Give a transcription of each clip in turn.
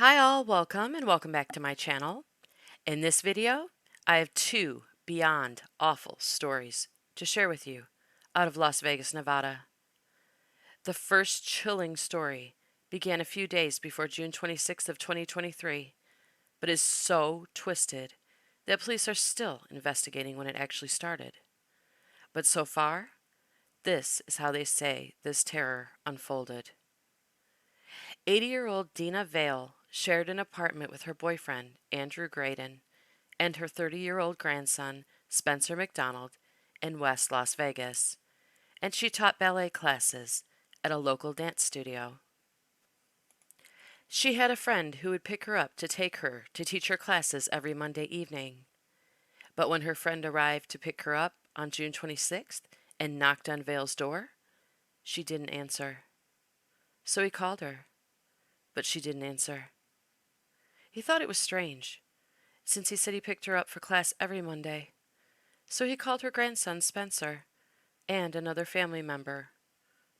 Hi all, welcome and welcome back to my channel. In this video, I have two beyond awful stories to share with you out of Las Vegas, Nevada. The first chilling story began a few days before June 26th of 2023, but is so twisted that police are still investigating when it actually started. But so far, this is how they say this terror unfolded. 80-year-old Dina Vale shared an apartment with her boyfriend, Andrew Graydon, and her 30-year-old grandson, Spencer McDonald, in West Las Vegas, and she taught ballet classes at a local dance studio. She had a friend who would pick her up to take her to teach her classes every Monday evening. But when her friend arrived to pick her up on June 26th and knocked on Vale's door, she didn't answer. So he called her, but she didn't answer. He thought it was strange, since he said he picked her up for class every Monday. So he called her grandson, Spencer, and another family member,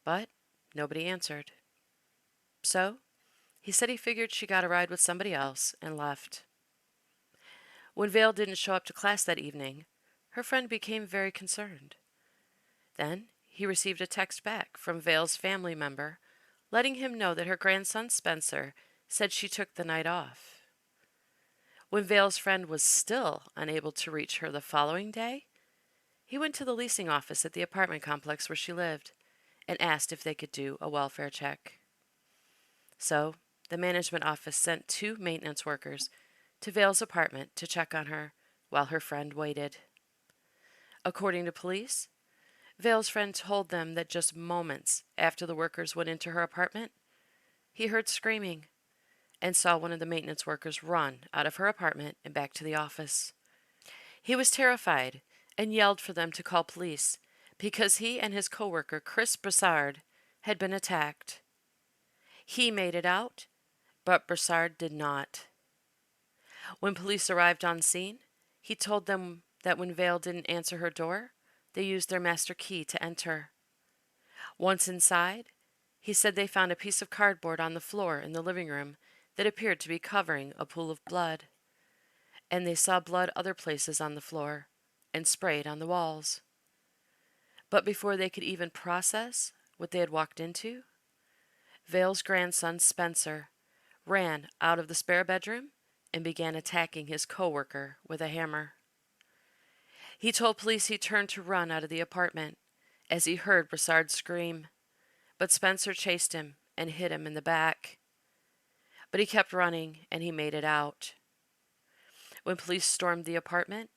but nobody answered. So he said he figured she got a ride with somebody else and left. When Vale didn't show up to class that evening, her friend became very concerned. Then he received a text back from Vale's family member letting him know that her grandson Spencer said she took the night off. When Vale's friend was still unable to reach her the following day, he went to the leasing office at the apartment complex where she lived and asked if they could do a welfare check. So, the management office sent two maintenance workers to Vale's apartment to check on her while her friend waited. According to police, Vale's friend told them that just moments after the workers went into her apartment, he heard screaming and saw one of the maintenance workers run out of her apartment and back to the office. He was terrified and yelled for them to call police because he and his coworker, Chris Broussard, had been attacked. He made it out, but Broussard did not. When police arrived on scene, he told them that when Vale didn't answer her door, they used their master key to enter. Once inside, he said they found a piece of cardboard on the floor in the living room that appeared to be covering a pool of blood, and they saw blood other places on the floor and sprayed on the walls. But before they could even process what they had walked into, Vale's grandson Spencer ran out of the spare bedroom and began attacking his coworker with a hammer. He told police he turned to run out of the apartment as he heard Broussard scream, but Spencer chased him and hit him in the back. But he kept running and he made it out. When police stormed the apartment,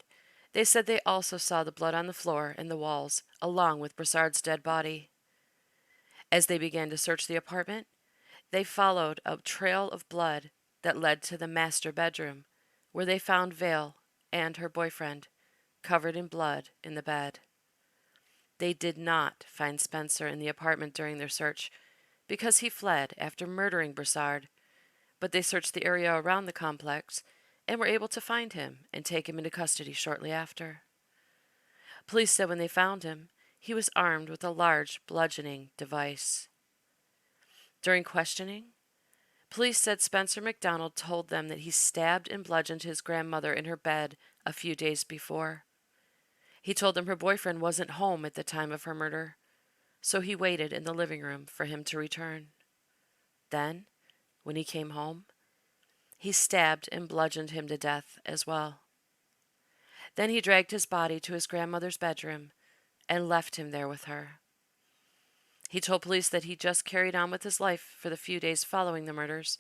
they said they also saw the blood on the floor and the walls, along with Broussard's dead body. As they began to search the apartment, they followed a trail of blood that led to the master bedroom, where they found Vale and her boyfriend covered in blood in the bed. They did not find Spencer in the apartment during their search because he fled after murdering Broussard, but they searched the area around the complex and were able to find him and take him into custody shortly after. Police said when they found him, he was armed with a large bludgeoning device. During questioning, police said Spencer McDonald told them that he stabbed and bludgeoned his grandmother in her bed a few days before. He told them her boyfriend wasn't home at the time of her murder, so he waited in the living room for him to return. Then, when he came home, he stabbed and bludgeoned him to death as well. Then he dragged his body to his grandmother's bedroom and left him there with her. He told police that he just carried on with his life for the few days following the murders,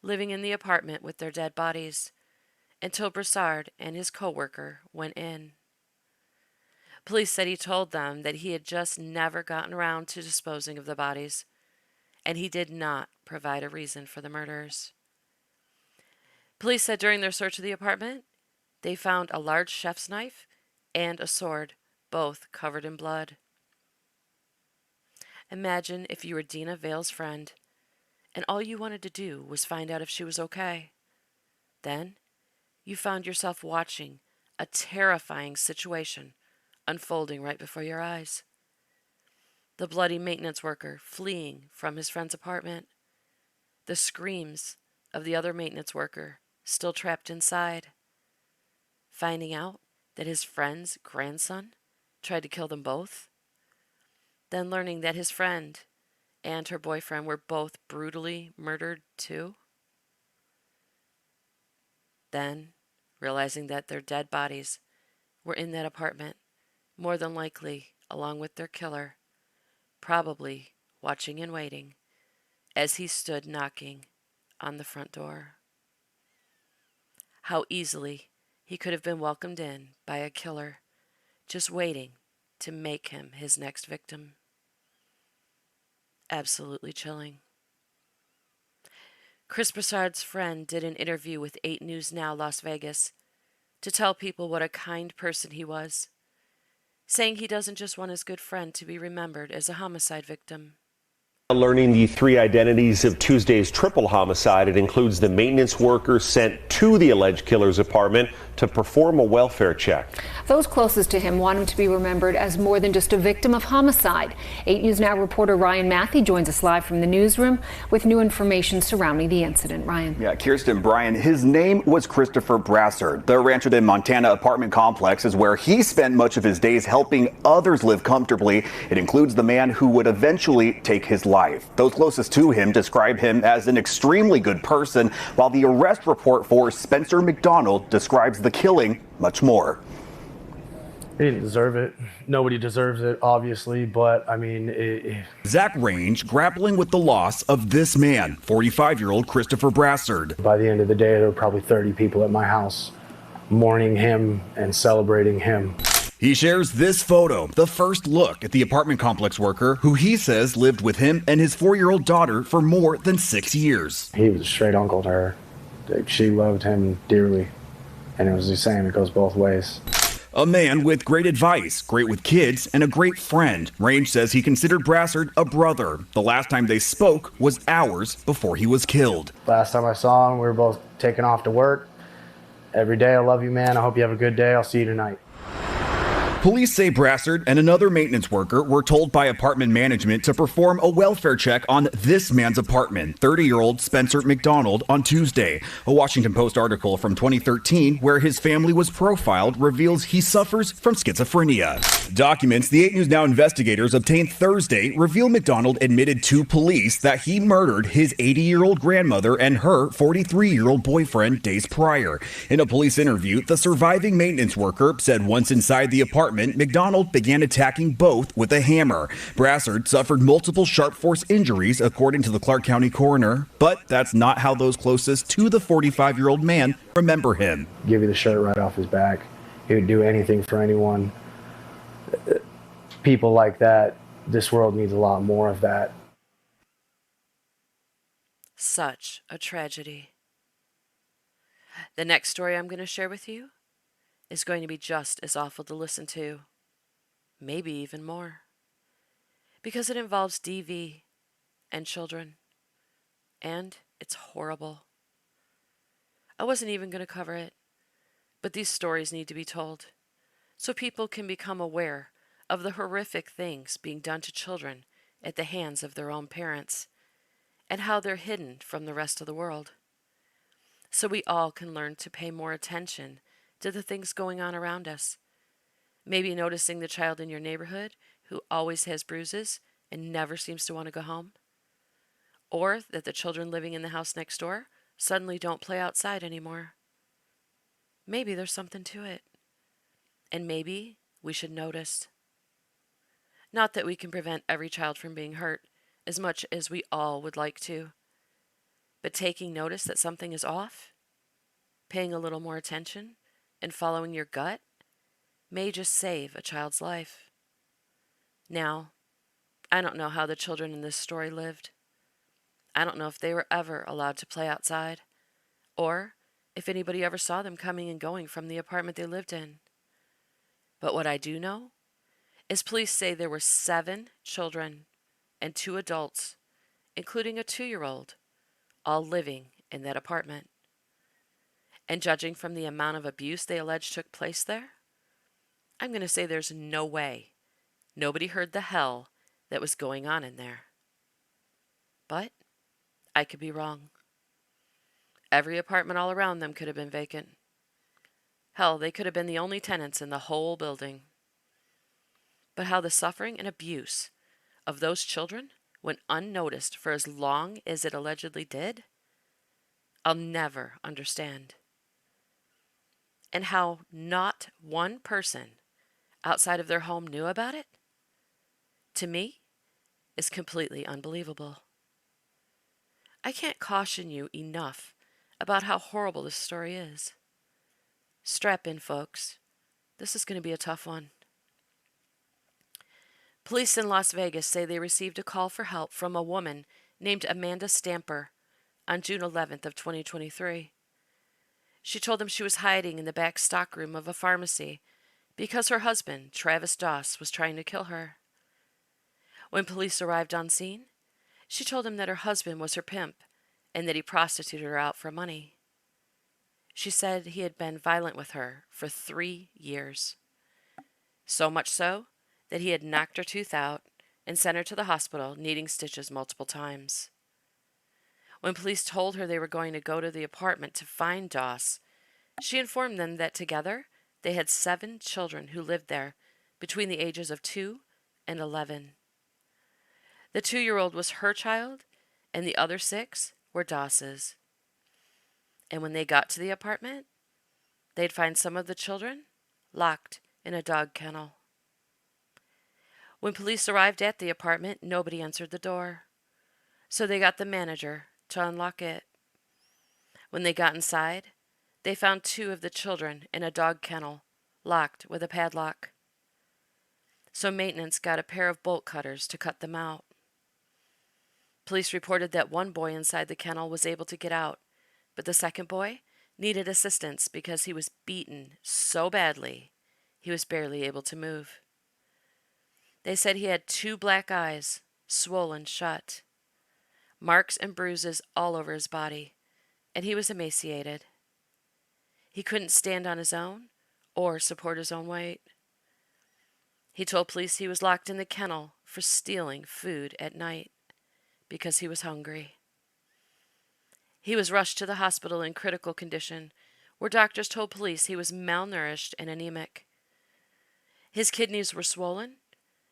living in the apartment with their dead bodies, until Broussard and his coworker went in. Police said he told them that he had just never gotten around to disposing of the bodies, and he did not provide a reason for the murders. Police said during their search of the apartment, they found a large chef's knife and a sword, both covered in blood. Imagine if you were Dina Vale's friend, and all you wanted to do was find out if she was okay. Then, you found yourself watching a terrifying situation unfolding right before your eyes. The bloody maintenance worker fleeing from his friend's apartment, the screams of the other maintenance worker still trapped inside. Finding out that his friend's grandson tried to kill them both. Then learning that his friend and her boyfriend were both brutally murdered too. Then realizing that their dead bodies were in that apartment, more than likely along with their killer, probably watching and waiting as he stood knocking on the front door. How easily he could have been welcomed in by a killer just waiting to make him his next victim. Absolutely chilling. Chris Broussard's friend did an interview with 8 News Now Las Vegas to tell people what a kind person he was, saying he doesn't just want his good friend to be remembered as a homicide victim. Learning the 3 identities of Tuesday's triple homicide. It includes the maintenance worker sent to the alleged killer's apartment to perform a welfare check. Those closest to him want him to be remembered as more than just a victim of homicide. 8 News Now reporter Ryan Matthew joins us live from the newsroom with new information surrounding the incident. Ryan. Yeah, Kirsten, Brian, his name was Christopher Brassard. The Rancho de Montana apartment complex is where he spent much of his days helping others live comfortably. It includes the man who would eventually take his life. Those closest to him describe him as an extremely good person, while the arrest report for Spencer McDonald describes the killing much more. He didn't deserve it. Nobody deserves it, obviously, but I mean... Zach Range grappling with the loss of this man, 45-year-old Christopher Brassard. By the end of the day, there were probably 30 people at my house mourning him and celebrating him. He shares this photo, the first look at the apartment complex worker who he says lived with him and his 4-year-old daughter for more than 6 years. He was a straight uncle to her. She loved him dearly, and it was the same. It goes both ways. A man with great advice, great with kids, and a great friend. Range says he considered Brassard a brother. The last time they spoke was hours before he was killed. Last time I saw him, we were both taking off to work. Every day, I love you, man. I hope you have a good day. I'll see you tonight. Police say Brassard and another maintenance worker were told by apartment management to perform a welfare check on this man's apartment, 30-year-old Spencer McDonald, on Tuesday. A Washington Post article from 2013 where his family was profiled reveals he suffers from schizophrenia. Documents the 8 News Now investigators obtained Thursday reveal McDonald admitted to police that he murdered his 80-year-old grandmother and her 43-year-old boyfriend days prior. In a police interview, the surviving maintenance worker said once inside the apartment, McDonald began attacking both with a hammer. Brassard suffered multiple sharp force injuries, according to the Clark County coroner, but that's not how those closest to the 45-year-old man remember him. Give you the shirt right off his back. He would do anything for anyone. People like that, this world needs a lot more of that. Such a tragedy. The next story I'm going to share with you is going to be just as awful to listen to, maybe even more, because it involves DV and children, and it's horrible. I wasn't even going to cover it, but these stories need to be told so people can become aware of the horrific things being done to children at the hands of their own parents and how they're hidden from the rest of the world, so we all can learn to pay more attention to the things going on around us. Maybe noticing the child in your neighborhood who always has bruises and never seems to want to go home. Or that the children living in the house next door suddenly don't play outside anymore. Maybe there's something to it. And maybe we should notice. Not that we can prevent every child from being hurt as much as we all would like to, but taking notice that something is off, paying a little more attention, and following your gut may just save a child's life. Now, I don't know how the children in this story lived. I don't know if they were ever allowed to play outside, or if anybody ever saw them coming and going from the apartment they lived in. But what I do know is police say there were 7 children and 2 adults, including a 2-year-old, all living in that apartment. And judging from the amount of abuse they allege took place there, I'm going to say there's no way nobody heard the hell that was going on in there. But I could be wrong. Every apartment all around them could have been vacant. Hell, they could have been the only tenants in the whole building. But how the suffering and abuse of those children went unnoticed for as long as it allegedly did, I'll never understand. And how not one person outside of their home knew about it, to me, is completely unbelievable. I can't caution you enough about how horrible this story is. Strap in, folks. This is going to be a tough one. Police in Las Vegas say they received a call for help from a woman named Amanda Stamper on June 11th of 2023. She told them she was hiding in the back stockroom of a pharmacy because her husband, Travis Doss, was trying to kill her. When police arrived on scene, she told them that her husband was her pimp and that he prostituted her out for money. She said he had been violent with her for 3 years. So much so that he had knocked her tooth out and sent her to the hospital needing stitches multiple times. When police told her they were going to go to the apartment to find Doss, she informed them that together they had 7 children who lived there between the ages of 2 and 11. The 2-year-old was her child, and the other 6 were Doss's. And when they got to the apartment, they'd find some of the children locked in a dog kennel. When police arrived at the apartment, nobody answered the door, so they got the manager to unlock it. When they got inside, they found 2 of the children in a dog kennel, locked with a padlock. So maintenance got a pair of bolt cutters to cut them out. Police reported that one boy inside the kennel was able to get out, but the second boy needed assistance because he was beaten so badly he was barely able to move. They said he had 2 black eyes, swollen shut, marks and bruises all over his body, and he was emaciated. He couldn't stand on his own or support his own weight. He told police he was locked in the kennel for stealing food at night because he was hungry. He was rushed to the hospital in critical condition, where doctors told police he was malnourished and anemic. His kidneys were swollen,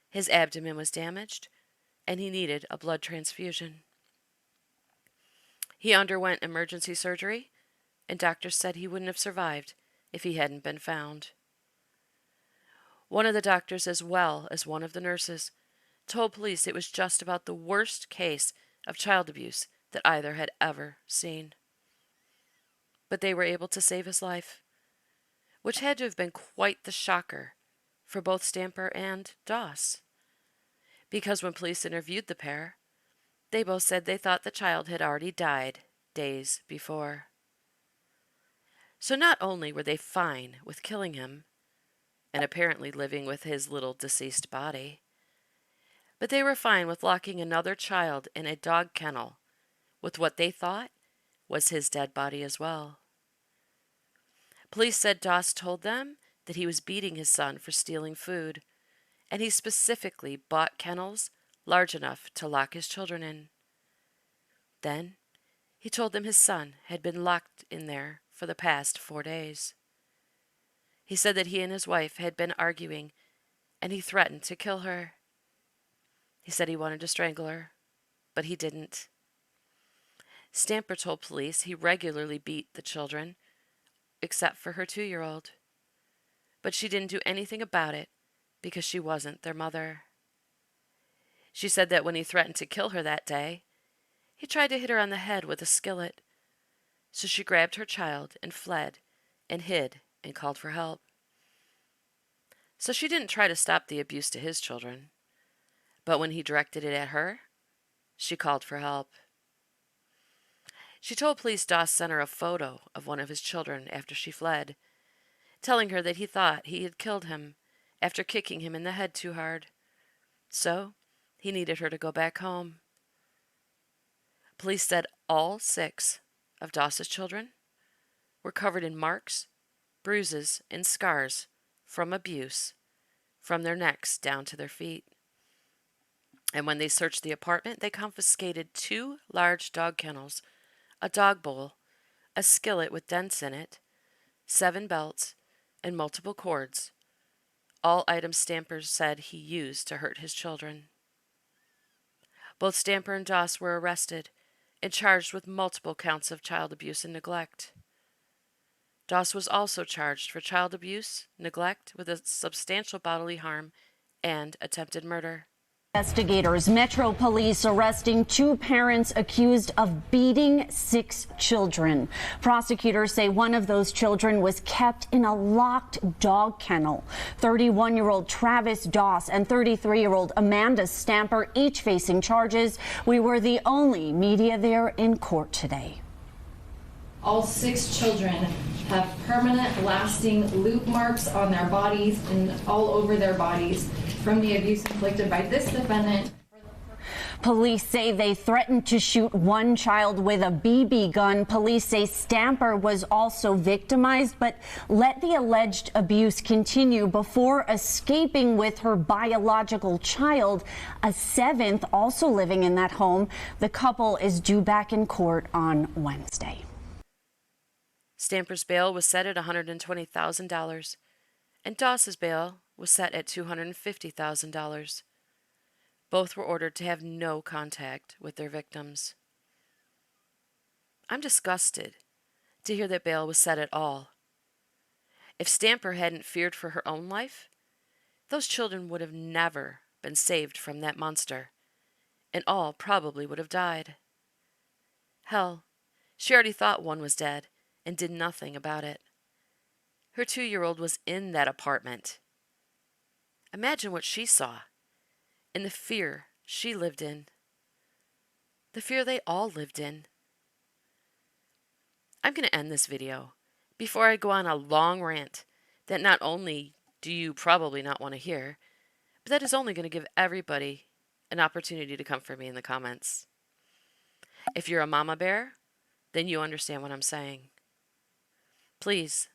his abdomen was damaged, and he needed a blood transfusion. He underwent emergency surgery, and doctors said he wouldn't have survived if he hadn't been found. One of the doctors, as well as one of the nurses, told police it was just about the worst case of child abuse that either had ever seen. But they were able to save his life, which had to have been quite the shocker for both Stamper and Doss. Because when police interviewed the pair, they both said they thought the child had already died days before. So not only were they fine with killing him, and apparently living with his little deceased body, but they were fine with locking another child in a dog kennel with what they thought was his dead body as well. Police said Doss told them that he was beating his son for stealing food, and he specifically bought kennels large enough to lock his children in. Then he told them his son had been locked in there for the past 4 days. He said that he and his wife had been arguing, and he threatened to kill her. He said he wanted to strangle her, but he didn't. Stamper told police he regularly beat the children, except for her 2-year-old. But she didn't do anything about it because she wasn't their mother. She said that when he threatened to kill her that day, he tried to hit her on the head with a skillet. So she grabbed her child and fled and hid and called for help. So she didn't try to stop the abuse to his children. But when he directed it at her, she called for help. She told police Doss sent her a photo of one of his children after she fled, telling her that he thought he had killed him after kicking him in the head too hard. So he needed her to go back home. Police said all 6 of Doss's children were covered in marks, bruises, and scars from abuse from their necks down to their feet. And when they searched the apartment, they confiscated 2 large dog kennels, a dog bowl, a skillet with dents in it, 7 belts, and multiple cords, all items Stamper said he used to hurt his children. Both Stamper and Doss were arrested and charged with multiple counts of child abuse and neglect. Doss was also charged for child abuse, neglect with a substantial bodily harm, and attempted murder. Investigators, Metro Police arresting 2 parents accused of beating 6 children. Prosecutors say one of those children was kept in a locked dog kennel. 31-year-old Travis Doss and 33-year-old Amanda Stamper each facing charges. We were the only media there in court today. All 6 children have permanent, lasting loop marks on their bodies and all over their bodies from the abuse inflicted by this defendant. Police say they threatened to shoot one child with a BB gun. Police say Stamper was also victimized, but let the alleged abuse continue before escaping with her biological child, a 7th also living in that home. The couple is due back in court on Wednesday. Stamper's bail was set at $120,000, and Doss's bail was set at $250,000. Both were ordered to have no contact with their victims. I'm disgusted to hear that bail was set at all. If Stamper hadn't feared for her own life, those children would have never been saved from that monster, and all probably would have died. Hell, she already thought one was dead and did nothing about it. Her 2-year-old was in that apartment. Imagine what she saw and the fear she lived in. The fear they all lived in. I'm going to end this video before I go on a long rant that not only do you probably not want to hear, but that is only going to give everybody an opportunity to come for me in the comments. If you're a mama bear, then you understand what I'm saying. Please,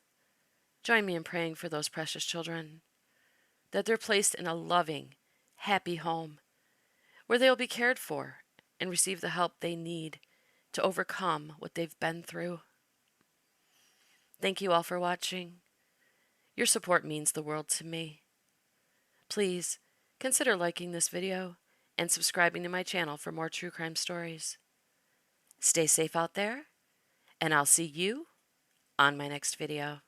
join me in praying for those precious children, that they're placed in a loving, happy home, where they will be cared for and receive the help they need to overcome what they've been through. Thank you all for watching. Your support means the world to me. Please, consider liking this video and subscribing to my channel for more true crime stories. Stay safe out there, and I'll see you on my next video.